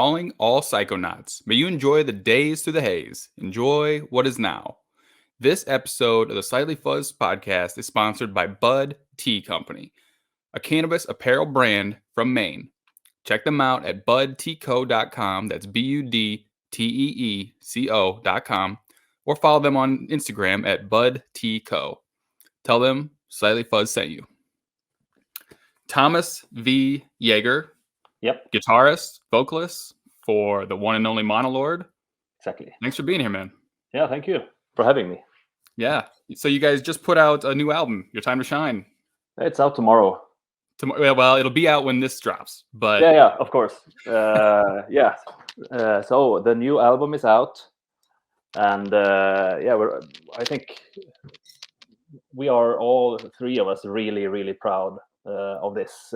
calling all psychonauts. May you enjoy the days through the haze. Enjoy what is now. This episode of the Slightly Fuzzed podcast is sponsored by Bud Tea Company, a cannabis apparel brand from Maine. Check them out at budteeco.com. That's BUDTEECO.com. Or follow them on Instagram at budteeco. Tell them Slightly Fuzzed sent you. Thomas V. Jäger. Yep. Guitarist, vocalist for the one and only Monolord. Exactly. Thanks for being here, man. Yeah, thank you for having me. Yeah. So you guys just put out a new album, Your Time to Shine. It's out tomorrow. Well, it'll be out when this drops, but yeah, of course. So the new album is out, and I think we are all three of us really, really proud of this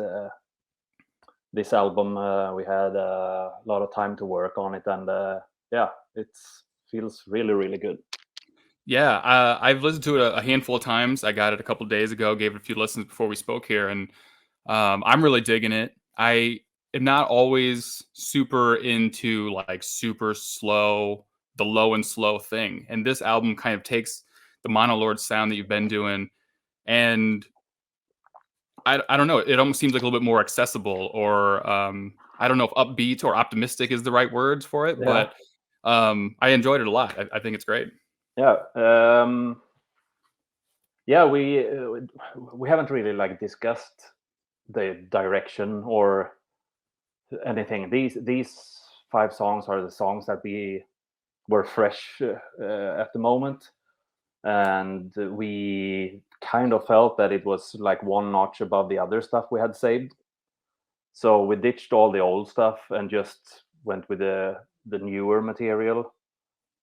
album. We had a lot of time to work on it, and it feels really, really good. Yeah, I've listened to it a handful of times. I got it a couple of days ago, gave it a few listens before we spoke here, and I'm really digging it. I am not always super into like super slow, the low and slow thing, and this album kind of takes the Monolord sound that you've been doing, and I don't know. It almost seems like a little bit more accessible, or I don't know if upbeat or optimistic is the right words for it, but I enjoyed it a lot. I think it's great. Yeah. We haven't really like discussed the direction or anything. These 5 songs are the songs that we were fresh at the moment, and we kind of felt that it was like one notch above the other stuff we had saved. So we ditched all the old stuff and just went with the newer material.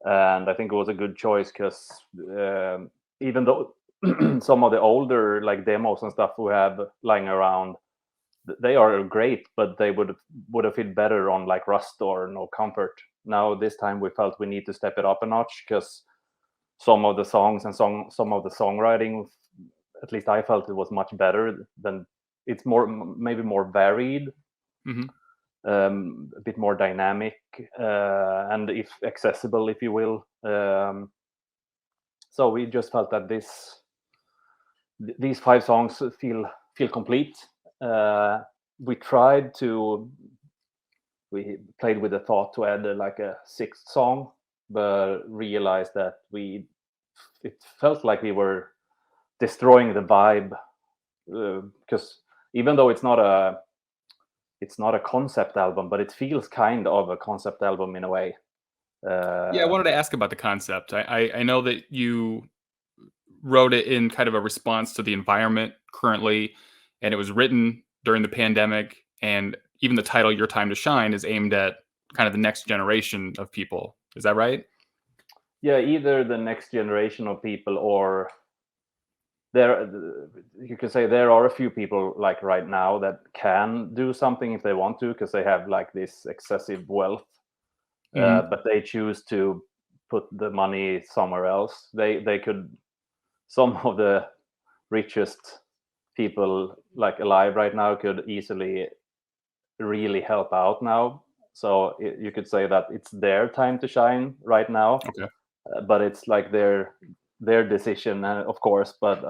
And I think it was a good choice because even though some of the older like demos and stuff we have lying around, they are great, but they would have fit better on like Rust or No Comfort. Now this time we felt we need to step it up a notch because some of the songs and some of the songwriting, at least I felt it was much better. Than it's maybe more varied. Mm-hmm. A bit more dynamic and if accessible, if you will. So we just felt that these 5 songs feel complete. We played with the thought to add like a 6th song, but realized that it felt like we were destroying the vibe, because even though it's not a concept album, but it feels kind of a concept album in a way. I wanted to ask about the concept. I know that you wrote it in kind of a response to the environment currently, and it was written during the pandemic, and even the title Your Time to Shine is aimed at kind of the next generation of people. Is that right? Yeah, either the next generation of people, or you could say there are a few people like right now that can do something if they want to, because they have like this excessive wealth, but they choose to put the money somewhere else. They could, some of the richest people like alive right now could easily really help out now. So you could say that it's their time to shine right now. Okay. But it's like their decision, of course, but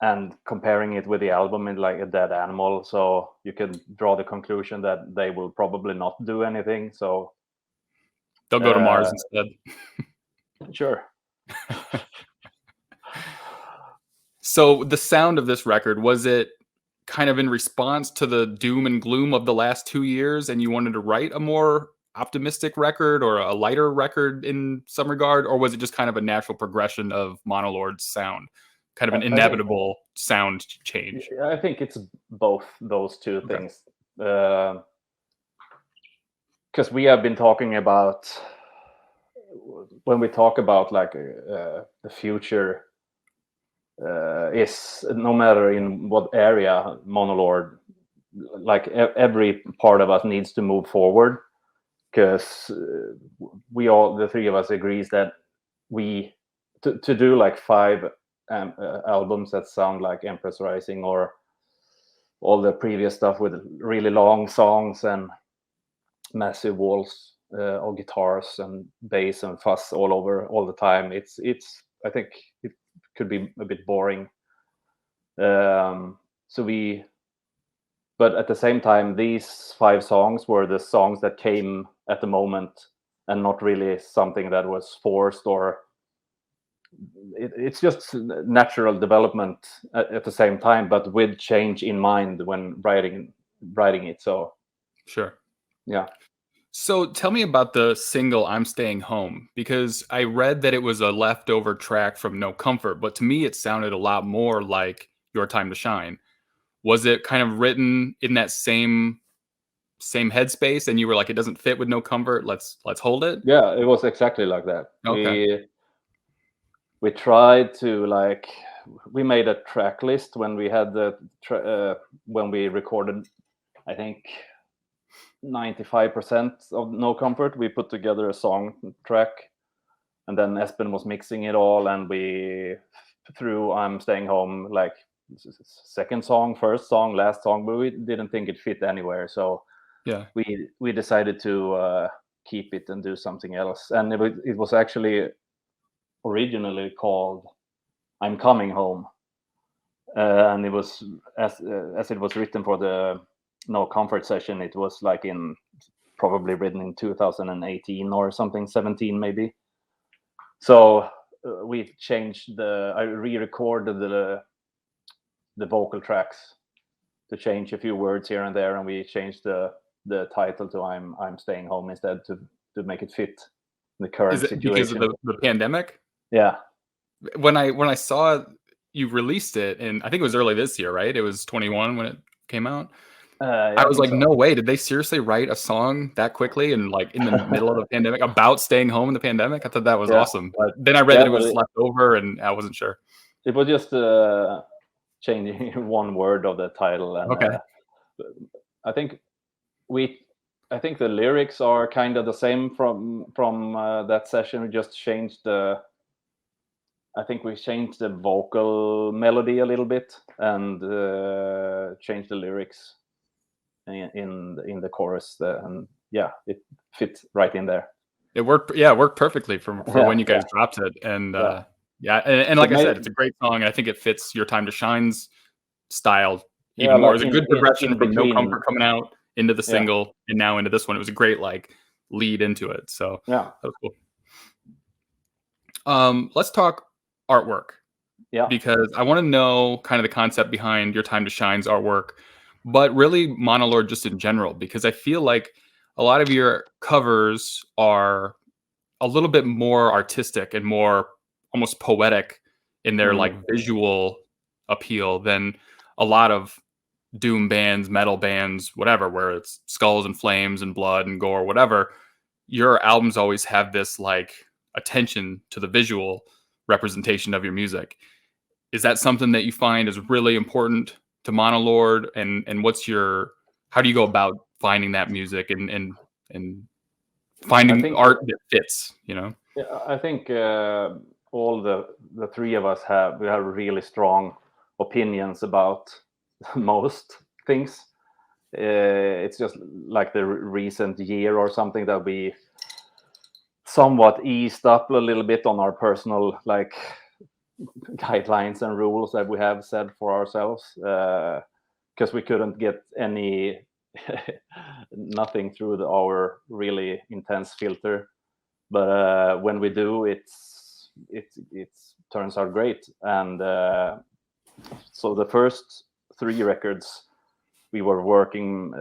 and comparing it with the album in like a dead animal, so you can draw the conclusion that they will probably not do anything, so they'll go to Mars instead. Sure. So the sound of this record, was it kind of in response to the doom and gloom of the last 2 years, and you wanted to write a more optimistic record or a lighter record in some regard, or was it just kind of a natural progression of Monolord's sound, kind of an inevitable sound change? I think it's both those two things, because we have been talking about, when we talk about like the future, is no matter in what area Monolord, like every part of us needs to move forward, because we all, the 3 of us, agrees that we to do like 5 albums that sound like Empress Rising or all the previous stuff with really long songs and massive walls of guitars and bass and fuzz all over all the time. It's I think it could be a bit boring. So we, but at the same time, these 5 songs were the songs that came at the moment, and not really something that was forced, or it's just natural development at the same time, but with change in mind when writing it. So Sure. yeah. So tell me about the single "I'm Staying Home," because I read that it was a leftover track from No Comfort, but to me it sounded a lot more like Your Time to Shine. Was it kind of written in that same headspace and you were like, it doesn't fit with No Comfort, let's hold it? Yeah, it was exactly like that. Okay. We tried to, like, we made a track list when we had when we recorded, I think 95% of No Comfort. We put together a song track, and then Espen was mixing it all, and we threw I'm Staying Home, like, second song, first song, last song, but we didn't think it fit anywhere. So Yeah. we decided to keep it and do something else. And it was actually originally called I'm Coming Home. And it was, as it was written for the No Comfort session, it was like probably written in 2018 or something, 17 maybe. So we changed I re-recorded the vocal tracks to change a few words here and there, and we changed the title to I'm Staying Home instead, to make it fit the current Is it because of situation. the pandemic? Yeah. When I saw you released it, and I think it was early this year, right? It was 21 when it came out. Yeah, I I was think like, so. no way. Did they seriously write a song that quickly and like in the middle of the pandemic about staying home in the pandemic? I thought that was Yeah. awesome. But then I read Yeah, that it but was left over and I wasn't sure. it was just changing one word of the title, and Okay. I think I think the lyrics are kind of the same from that session. We just changed I think we changed the vocal melody a little bit, and changed the lyrics in the chorus, and yeah, it fits right in there. It worked. Yeah, it worked perfectly for Yeah, when you yeah, guys dropped it. And yeah. yeah, and It like I made, said, it's a great song. And I think it fits Your Time to Shine's style yeah, even more. like It's a good progression in from No between. Comfort coming out into the Yeah, single and now into this one. It was a great like lead into it. So yeah, that was cool. Let's talk artwork yeah. because I want to know kind of the concept behind Your Time to Shine's artwork, but really Monolord just in general, because I feel like a lot of your covers are a little bit more artistic and more almost poetic in their like Mm. visual appeal than a lot of doom bands, metal bands, whatever, where it's skulls and flames and blood and gore, whatever. Your albums always have this like attention to the visual representation of your music. Is that something that you find is really important to Monolord? And what's your how do you go about finding that music and I finding think art that fits, you know? Yeah, I think all the three of us have really strong opinions about most things. It's just like the recent year or something that we somewhat eased up a little bit on our personal, like, guidelines and rules that we have set for ourselves, because we couldn't get nothing through our really intense filter. But when we do, it turns out great. And so the first 3 records we were working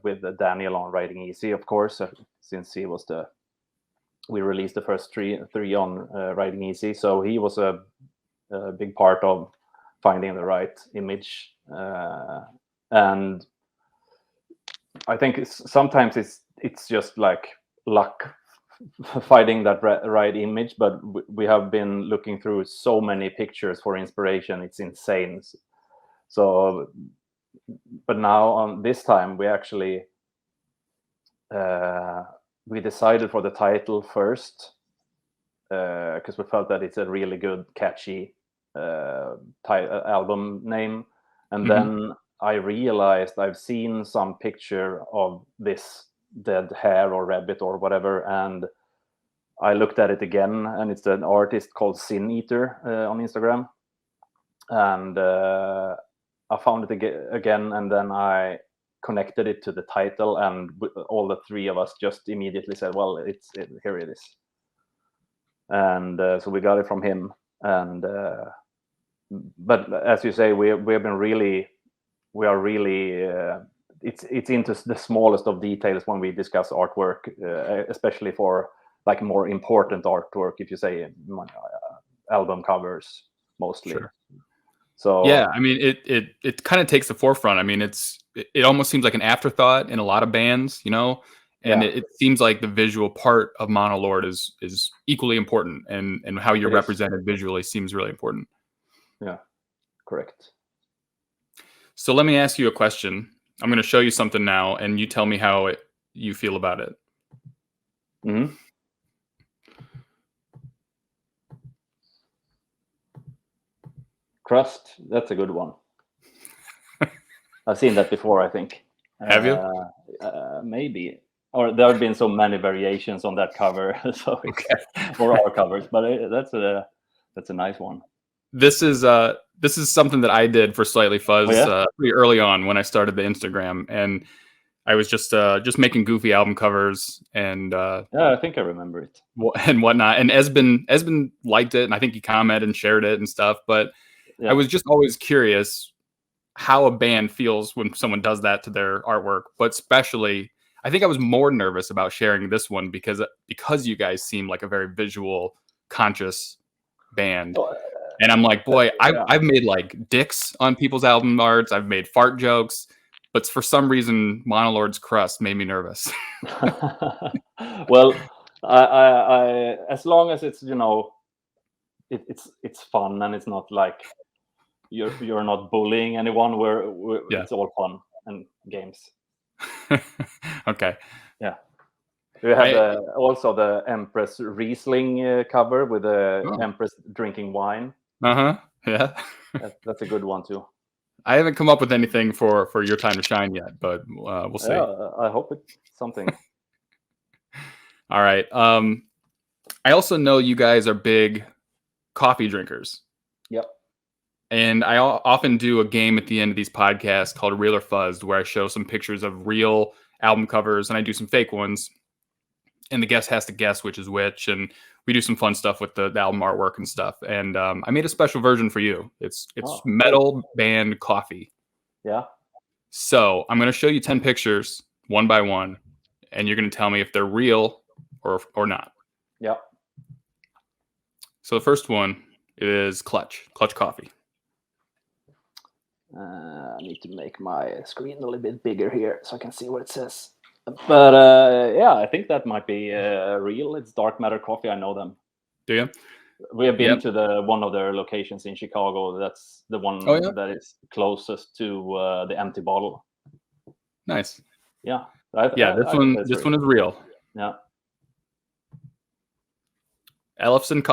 with Daniel on Writing Easy, of course, since he was we released the first three on Writing Easy, so he was a big part of finding the right image. And I think sometimes it's just like luck finding that right image, but we have been looking through so many pictures for inspiration. It's insane. So but now on this time we actually we decided for the title first, because we felt that it's a really good catchy album name. And Mhm. then I realized I've seen some picture of this dead hare or rabbit or whatever, and I looked at it again, and it's an artist called Sin Eater on Instagram, and I found it again, and then I connected it to the title, and all the three of us just immediately said, well, here it is. And so we got it from him. And but as you say, we are really it's into the smallest of details when we discuss artwork, especially for like more important artwork, if you say album covers mostly. Sure. So yeah, I mean, it kind of takes the forefront. I mean, it almost seems like an afterthought in a lot of bands, you know, and yeah. it seems like the visual part of Monolord is equally important, and how you're represented visually seems really important. Yeah, correct. So let me ask you a question. I'm going to show you something now, and you tell me how you feel about it. Mm-hmm. Crust, that's a good one. I've seen that before, I think. Have you? Maybe. Or there have been so many variations on that cover, so or our covers, but that's a nice one. This is something that I did for Slightly Fuzzed pretty early on when I started the Instagram, and I was just making goofy album covers, and I think I remember it and whatnot. And Esben liked it, and I think he commented and shared it and stuff. But I was just always curious how a band feels when someone does that to their artwork. But especially, I think I was more nervous about sharing this one because you guys seem like a very visual conscious band. And I'm like, boy, I've made like dicks on people's album arts. I've made fart jokes, but for some reason, Monolord's crust made me nervous. Well, I as long as it's, you know, it's fun, and it's not like you're not bullying anyone. It's all fun and games. Okay. Yeah. We have also the Empress Riesling cover with the Empress drinking wine. Yeah. That's a good one too. I haven't come up with anything for your time to shine yet, but we'll see. I hope it's something. All right. I also know you guys are big coffee drinkers. Yep. And I often do a game at the end of these podcasts called Real or Fuzzed, where I show some pictures of real album covers and I do some fake ones. And the guest has to guess which is which. And we do some fun stuff with the album artwork and stuff. And I made a special version for you. It's metal band coffee. Yeah. So I'm going to show you 10 pictures one by one, and you're going to tell me if they're real or not. Yeah. So the first one is Clutch Coffee. I need to make my screen a little bit bigger here so I can see what it says. But I think that might be real. It's Dark Matter Coffee. I know them. Do you? We have been to one of their locations in Chicago. That's the one that is closest to the Empty Bottle. Nice. Yeah. This one is real. Yeah. Ellefson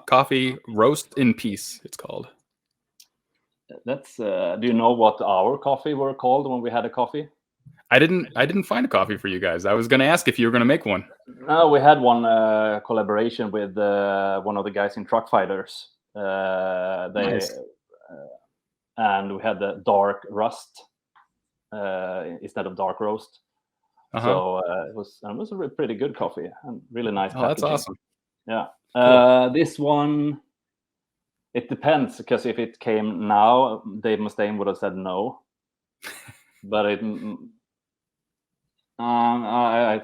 Coffee Roast in Peace, it's called. That's do you know what our coffee were called when we had a coffee? I didn't find a coffee for you guys. I was going to ask if you were going to make one. No, we had one collaboration with one of the guys in Truck Fighters. Nice. And we had the dark rust instead of dark roast. So it was a pretty good coffee and really nice. Oh, that's awesome. Yeah. Cool. This one, it depends, because if it came now, Dave Mustaine would have said no. But I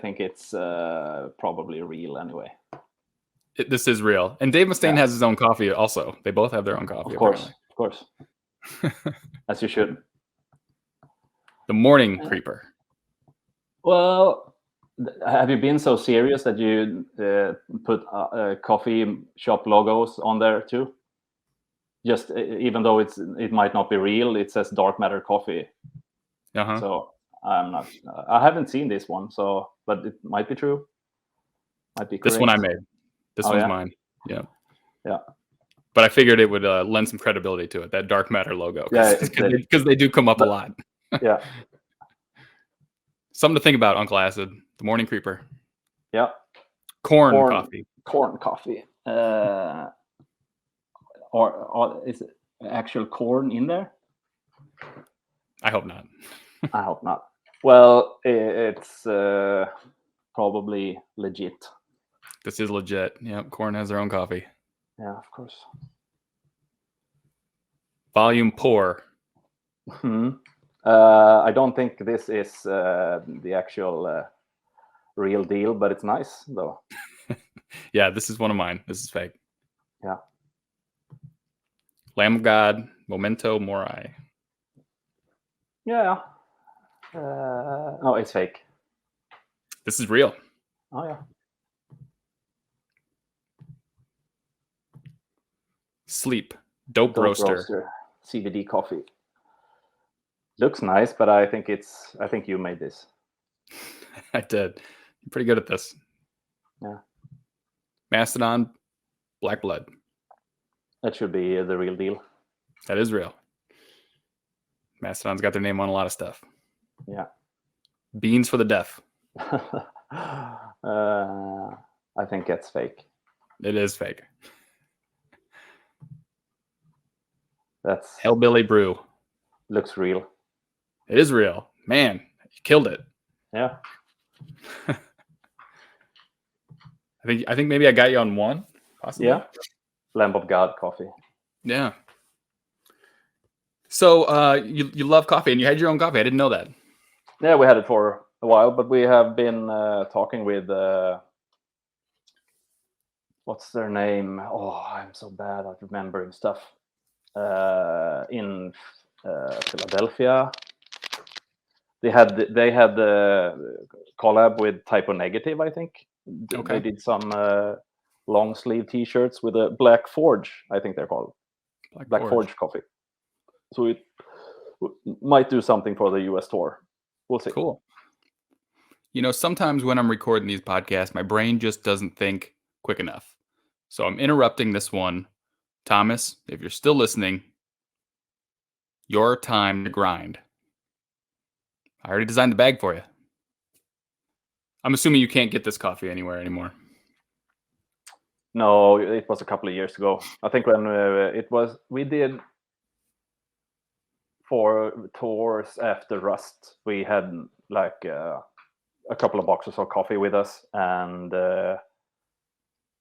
think it's probably real anyway. This is real. And Dave Mustaine has his own coffee also. They both have their own coffee. Of course. As you should. The Morning Creeper. Well, have you been so serious that you put coffee shop logos on there too? Just even though it might not be real, it says Dark Matter Coffee. So I'm not. I haven't seen this one, but it might be true. Might be correct. This one I made. This one's mine. Yeah. Yeah. But I figured it would lend some credibility to it, that Dark Matter logo. Yeah, because they do come up a lot. Yeah. Something to think about, Uncle Acid. The Morning Creeper. Yeah. Corn coffee. Corn coffee. Or is it actual corn in there? I hope not. I hope not. Well, it's probably legit. This is legit. Yep, Corn has their own coffee. Yeah, of course. Volume pour. I don't think this is the actual real deal, but it's nice though. Yeah, this is one of mine. This is fake. Yeah. Lamb of God, Memento Mori. Yeah. No, it's fake. This is real. Oh yeah. Sleep. Dope roaster. CBD coffee. Looks nice, but I think you made this. I did. I'm pretty good at this. Yeah. Mastodon, Black Blood. That should be the real deal. That is real. Mastodon's got their name on a lot of stuff. Yeah. Beans for the Deaf. I think that's fake. It is fake. That's Hellbilly Brew. Looks real. It is real. Man, you killed it. Yeah. I think maybe I got you on one. Possibly. Yeah. Lamb of God coffee. Yeah. So you love coffee and you had your own coffee. I didn't know that. Yeah, we had it for a while, but we have been talking with what's their name? Oh, I'm so bad at remembering stuff. In Philadelphia, they had the collab with Typo Negative, I think. Okay. They did some long sleeve T-shirts with a Black Forge, I think they're called. Black Forge coffee. So it might do something for the US tour. We'll see. Cool. You know, sometimes when I'm recording these podcasts, my brain just doesn't think quick enough. So I'm interrupting this one. Thomas, if you're still listening, your time to grind. I already designed the bag for you. I'm assuming you can't get this coffee anywhere anymore. No, it was a couple of years ago. I think when we did 4 tours after Rust, we had like a couple of boxes of coffee with us, and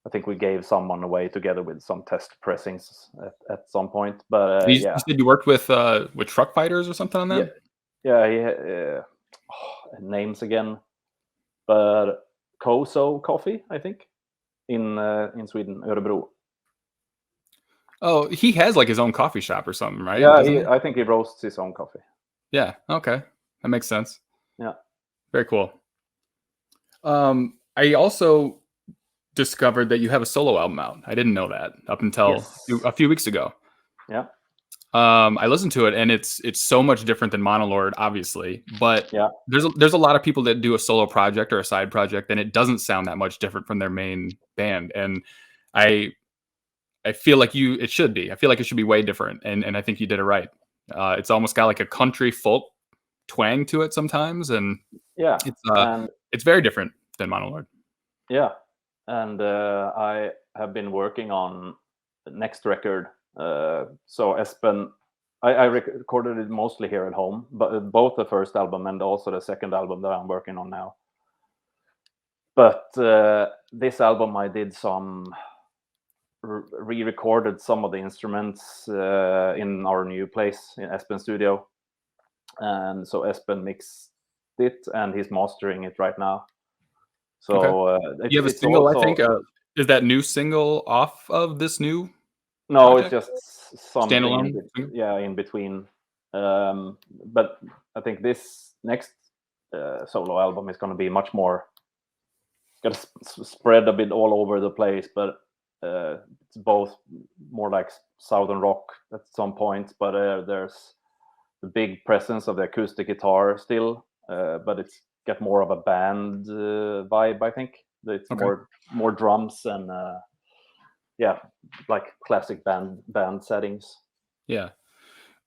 I think we gave someone away together with some test pressings at some point. But you said you worked with Truck Fighters or something on that? Yeah. Names again, but Koso Coffee, I think, in Sweden, Örebro. Oh, he has like his own coffee shop or something, right? Yeah, I think he roasts his own coffee. Yeah. Okay, that makes sense. Yeah. Very cool. I also discovered that you have a solo album out. I didn't know that up until a few weeks ago. Yeah. I listened to it and it's so much different than Monolord, obviously. But yeah, there's a lot of people that do a solo project or a side project, and it doesn't sound that much different from their main band. And I feel like it should be. I feel like it should be way different. And I think you did it right. It's almost got like a country folk twang to it sometimes, and yeah, it's very different than Monolord. Yeah. And I have been working on the next record. So Espen, I recorded it mostly here at home, but both the first album and also the second album that I'm working on now. But this album, I did some re-recorded some of the instruments in our new place in Espen studio, and so Espen mixed it and he's mastering it right now. So you have a single, I think. Is that new single off of this new? No, project? it's just something. Standalone? In between. But I think this next solo album is going to be much more. It's going to spread a bit all over the place, but it's both more like southern rock at some point. But there's the big presence of the acoustic guitar still, but it's got more of a band vibe, I think. It's more drums and like classic band settings. Yeah.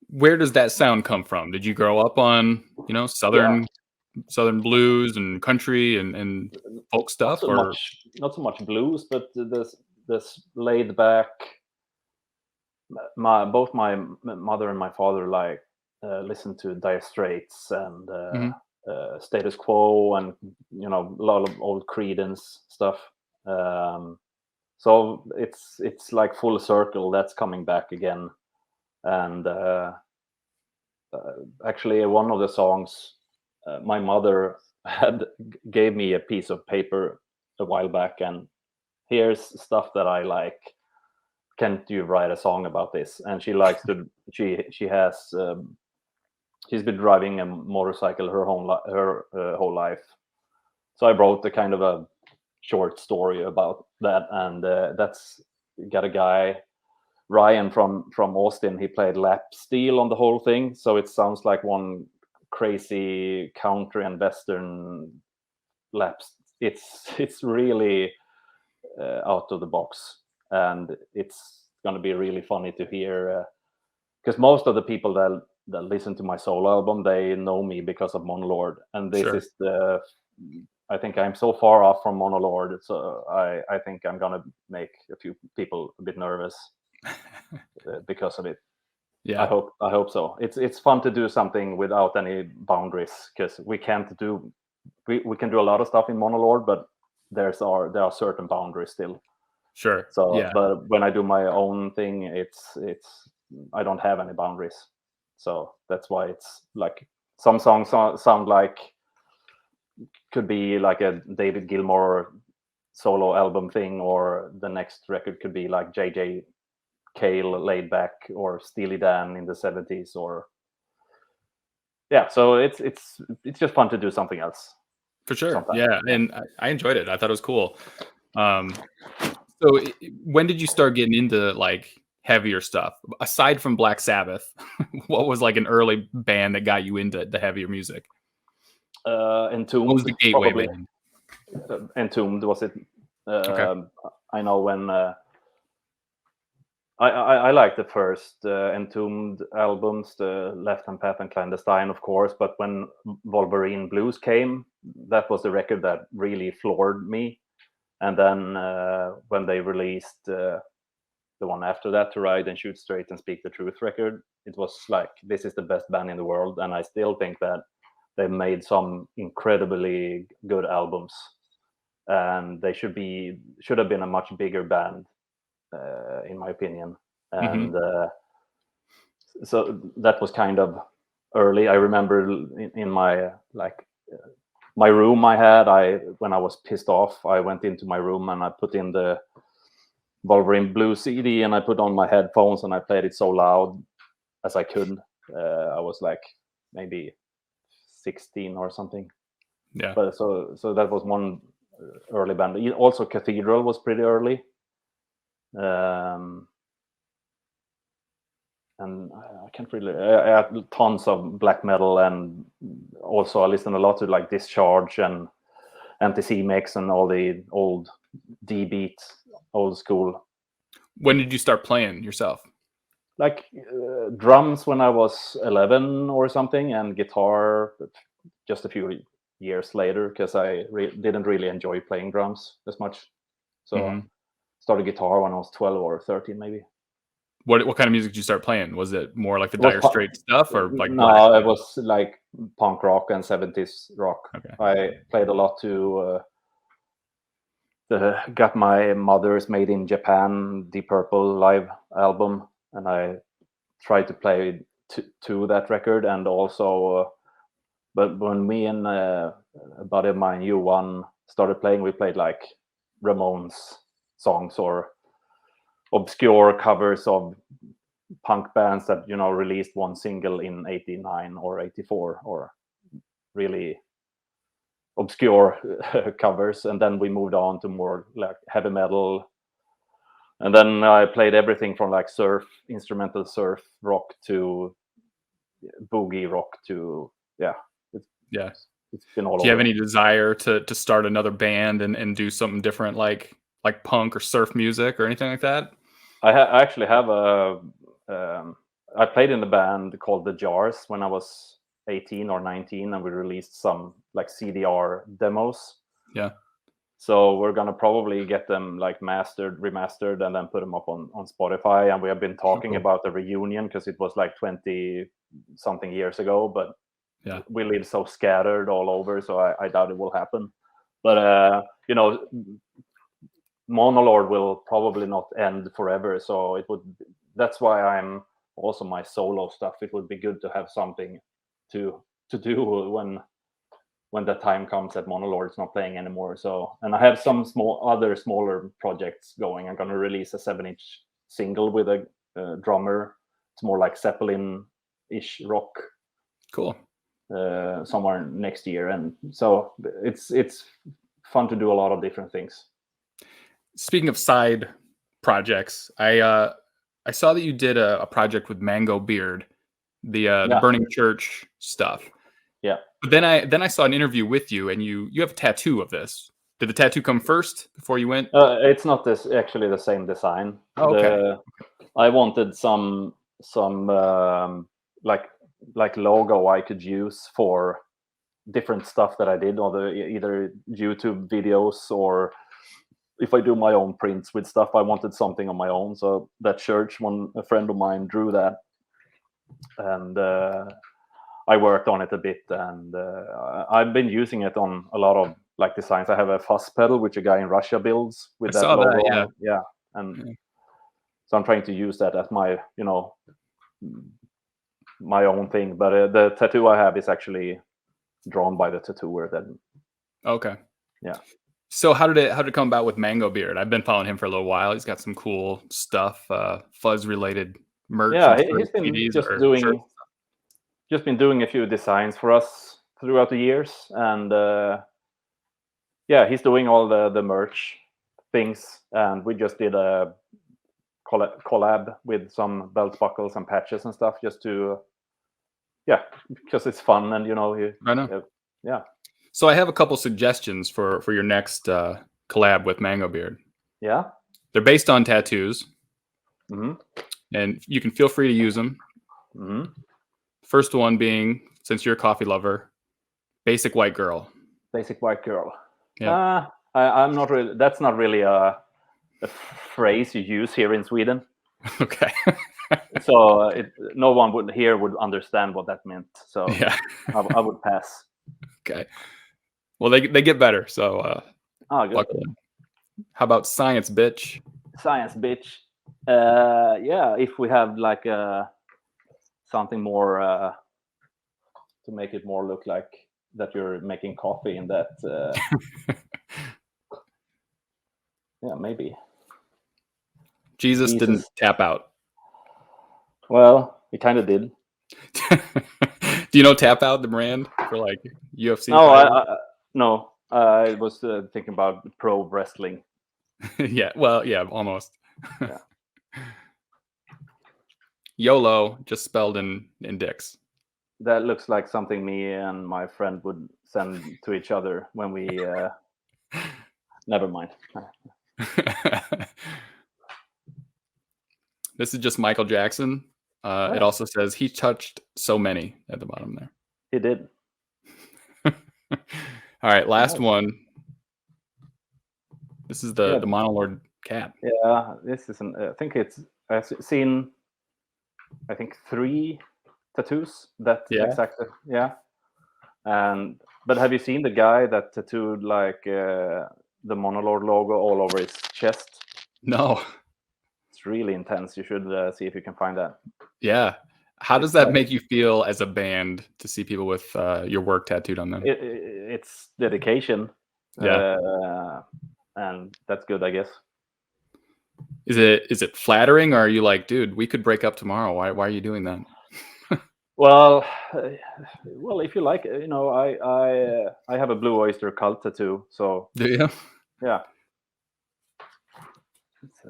Where does that sound come from? Did you grow up on, southern Southern blues and country and folk not stuff, so or much not so much blues, but this laid back. My mother and my father like listen to Dire Straits and Mhm. Status Quo, and a lot of old Creedence stuff. Um, so it's like full circle that's coming back again. And actually, one of the songs, my mother gave me a piece of paper a while back, and here's stuff that I like. Can't you write a song about this? And she likes to. She has. She's been driving a motorcycle her whole life. So I wrote a kind of a short story about that, and that's got a guy Ryan from Austin. He played lap steel on the whole thing, so it sounds like one crazy country and western laps. It's really out of the box, and it's going to be really funny to hear because most of the people that listen to my solo album, they know me because of Monolord, and this sure. is the. I think I'm so far off from Monolord, so I think I'm gonna make a few people a bit nervous because of it. Yeah, I hope so. It's fun to do something without any boundaries, because we can do a lot of stuff in Monolord, but there are certain boundaries still. sure. So, Yeah, but when I do my own thing, it's I don't have any boundaries. So that's why it's like some songs sound like could be like a David Gilmour solo album thing, or the next record could be like JJ Cale laid back, or Steely Dan in the 70s, or yeah. So it's just fun to do something else for sure. sometimes. Yeah, Yeah. and I enjoyed it. I thought it was cool. Um, so when did you start getting into like heavier stuff aside from Black Sabbath? What was like an early band that got you into the heavier music? What was Entombed, the gateway probably. band? Entombed was it. Okay. I know when I like the first Entombed albums, the Left Hand Path and Clandestine, of course. But when Wolverine Blues came, that was the record that really floored me. And then when they released the one after that, To Ride and Shoot Straight and Speak the Truth record, it was like, this is the best band in the world. And I still think that they made some incredibly good albums, and they should have been a much bigger band, in my opinion. Hmm. And so that was kind of early. I remember in my my room I when I was pissed off, I went into my room and I put in the Wolverine Blue CD, and I put on my headphones and I played it so loud as I could. I was like maybe 16 or something. Yeah. But so that was one early band. Also, Cathedral was pretty early. Um, and I can't really. I had tons of black metal, and also I listened a lot to like Discharge and Anti-C-Mix and all the old D beat, old school. When did you start playing yourself? Like drums when I was 11 or something, and guitar just a few years later, because I didn't really enjoy playing drums as much. So Hmm. started guitar when I was 12 or 13, maybe. What kind of music did you start playing? Was it more like the It was Dire Straits stuff or like black no, it metal? was like punk rock and 70s rock. Okay. I played a lot to got my mother's Made in Japan Deep Purple live album, and I tried to play to that record, and also but when me and a buddy of mine, U1, started playing, we played like Ramones songs or obscure covers of punk bands that released one single in 89 or 84, or really obscure covers. And then we moved on to more like heavy metal, and then I played everything from like instrumental surf rock to boogie rock to it's, Yeah. it's been all Do you have over. any desire to start another band and do something different like punk or surf music or anything like that? I actually have a I played in a band called The Jars when I was 18 or 19, and we released some like CDR demos. Yeah. So we're gonna probably get them like remastered, and then put them up on Spotify. And we have been talking Cool. about the reunion because it was like 20 something years ago, but Yeah. we live so scattered all over, so I doubt it will happen. But Monolord will probably not end forever, so that's why I'm also my solo stuff. It would be good to have something to do when the time comes that Monolord's not playing anymore. So, and I have some smaller projects going. I'm gonna release a 7-inch single with a drummer. It's more like Zeppelin-ish rock. Cool. Somewhere next year, and so it's fun to do a lot of different things. Speaking of side projects, I saw that you did a project with Mango Beard, the Burning Church stuff. Yeah. But then I saw an interview with you, and you have a tattoo of this. Did the tattoo come first before you went? It's not actually the same design. Oh, okay. I wanted some like logo I could use for different stuff that I did, or either YouTube videos, or if I do my own prints with stuff. I wanted something on my own. So that church, a friend of mine drew that, and I worked on it a bit, and I've been using it on a lot of like designs. I have a fuzz pedal which a guy in Russia builds with I that saw logo. that, Yeah, and so I'm trying to use that as my my own thing. But the tattoo I have is actually drawn by the tattooer. Then. Okay. Yeah. So how did it come about with Mango Beard? I've been following him for a little while. He's got some cool stuff, fuzz related merch. Yeah, and he's been CDs just or doing shirts. a few designs for us throughout the years, and he's doing all the merch things, and we just did a collab with some belt buckles and patches and stuff, just to because it's fun, and I know. yeah. So I have a couple suggestions for your next collab with Mango Beard. Yeah. They're based on tattoos, Mm-hmm. and you can feel free to use them. Mm-hmm. First one being, since you're a coffee lover, Basic White Girl. Basic White Girl. Yeah. I'm not really. That's not really a phrase you use here in Sweden. Okay. So no one would understand what that meant. So Yeah. I would pass. Okay. Well, they get better. So good. luckily. How about Science Bitch? Science Bitch. If we have like something more to make it more look like that you're making coffee in that. Maybe. Jesus didn't tap out. Well, he kind of did. Do you know Tap Out, the brand for like UFC? No, I was thinking about pro wrestling. Yeah, well, yeah, almost. Yeah. YOLO, just spelled in dicks. That looks like something me and my friend would send to each other when we. Never mind. This is just Michael Jackson. It also says he touched so many at the bottom there. He did. All right, last one. This is the Monolord cat. Yeah, this is I've seen, I think 3 tattoos that exactly. Yeah. But have you seen the guy that tattooed like the Monolord logo all over his chest? No. It's really intense. You should see if you can find that. Yeah. How does that make you feel as a band to see people with your work tattooed on them? It's dedication. Yeah. And that's good, I guess. Is it flattering, or are you like, dude, we could break up tomorrow? Why are you doing that? Well, if you like, I have a Blue Oyster Cult tattoo. So do you? Yeah, it's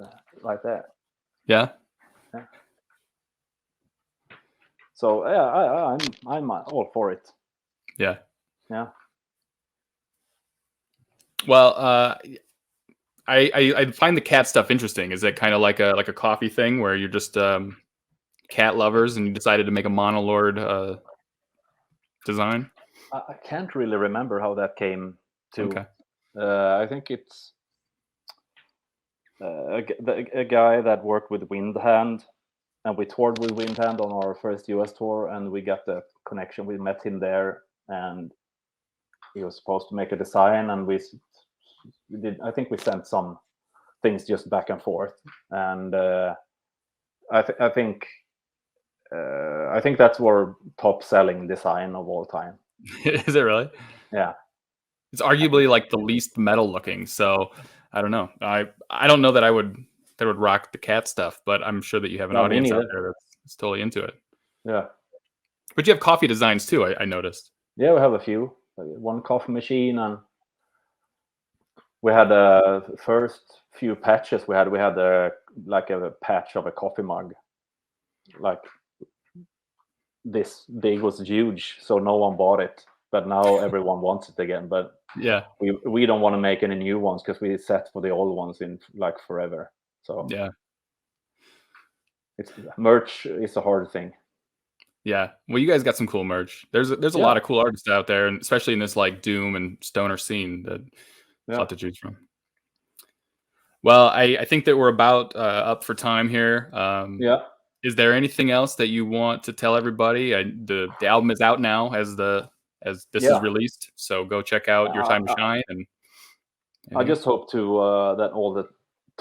like that. Yeah. So I'm all for it. Yeah. Yeah. Well, I find the cat stuff interesting. Is it kind of like a coffee thing where you're just cat lovers and you decided to make a Monolord design? I can't really remember how that came to. Okay. I think it's a guy that worked with Windhand, and we toured with Windhand on our first US tour, and we got the connection. We met him there, and he was supposed to make a design, and we did. I think we sent some things just back and forth, and I think that's our top selling design of all time. Is it really? Yeah. It's arguably like the least metal looking. So I don't know. I don't know that I would rock the cat stuff, but I'm sure that you have an No, me audience out neither. there that's totally into it. Yeah. But you have coffee designs too. I noticed. Yeah, we have a few. One coffee machine, and we had the first few patches. We had like a patch of a coffee mug, like this big, was huge, so no one bought it. But now everyone wants it again. But Yeah. we don't want to make any new ones because we set for the old ones in like forever. So Yeah. it's merch is a hard thing. Yeah. Well, you guys got some cool merch. There's a lot of cool artists out there, and especially in this like doom and stoner scene, that a lot to choose from. Well, I think that we're about up for time here. Yeah. Is there anything else that you want to tell everybody? The album is out now as this is released, so go check out Your Time to Shine. And I just hope to that all the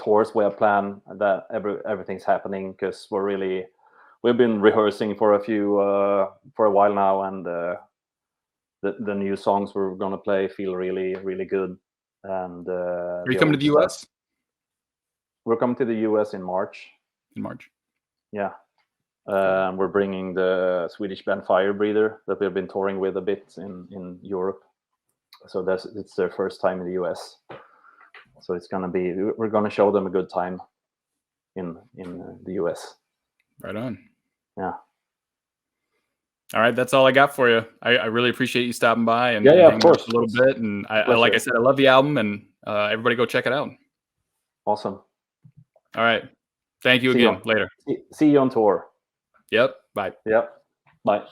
tours we have planned, that everything's happening, because we've been rehearsing for a while now, and the new songs we're gonna play feel really, really good. And are you coming to the US? We're coming to the US in March. In March. Yeah. We're bringing the Swedish band Fire Breather that we've been touring with a bit in Europe. So it's their first time in the US. So we're gonna show them a good time in the US. Right on. Yeah. All right, that's all I got for you. I really appreciate you stopping by and of course, a little bit. And like I said, I love the album, and everybody go check it out. Awesome. All right. Thank you again. Later. See you on tour. Yep. Bye. Yep. Bye.